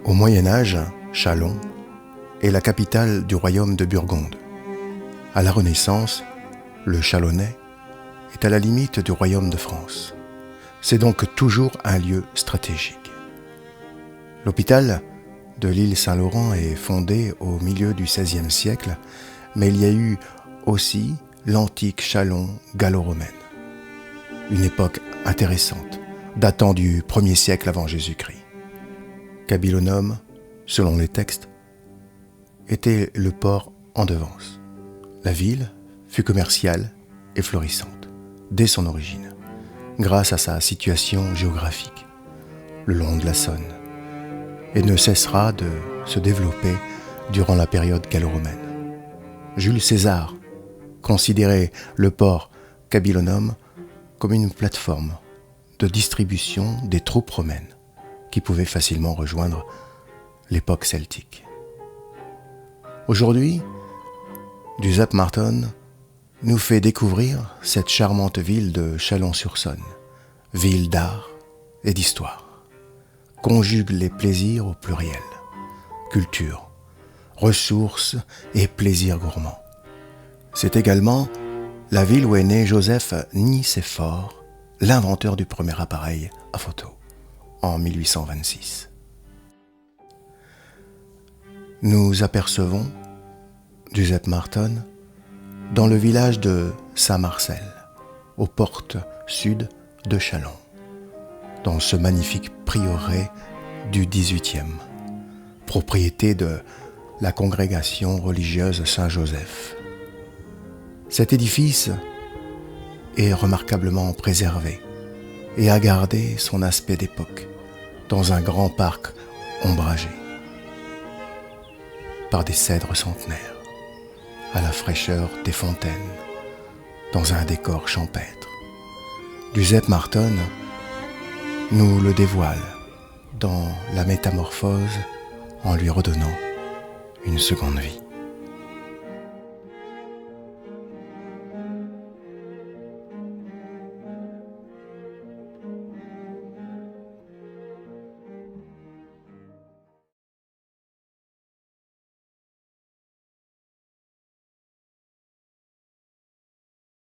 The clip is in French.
Au Moyen Âge, Châlons est la capitale du royaume de Burgonde. À la Renaissance, le Chalonnais est à la limite du royaume de France. C'est donc toujours un lieu stratégique. L'hôpital de l'île Saint-Laurent est fondé au milieu du XVIe siècle, mais il y a eu aussi l'antique Châlons gallo-romaine. Une époque intéressante, datant du 1er siècle avant Jésus-Christ. Cabillonum, selon les textes, était le port en devance. La ville fut commerciale et florissante, dès son origine, grâce à sa situation géographique, le long de la Saône, et ne cessera de se développer durant la période gallo-romaine. Jules César considérait le port Cabillonum comme une plateforme de distribution des troupes romaines qui pouvaient facilement rejoindre l'époque celtique. Aujourd'hui, Giuseppe Marton nous fait découvrir cette charmante ville de Chalon-sur-Saône, ville d'art et d'histoire. Conjugue les plaisirs au pluriel, culture, ressources et plaisirs gourmands. C'est également la ville où est né Joseph Nicéphore, l'inventeur du premier appareil à photo, en 1826. Nous apercevons Giuseppe Marton dans le village de Saint-Marcel, aux portes sud de Châlons, dans ce magnifique prieuré du XVIIIe, propriété de la congrégation religieuse Saint-Joseph. Cet édifice est remarquablement préservé et a gardé son aspect d'époque dans un grand parc ombragé par des cèdres centenaires, à la fraîcheur des fontaines, dans un décor champêtre. Giuseppe Marton nous le dévoile dans la métamorphose en lui redonnant une seconde vie.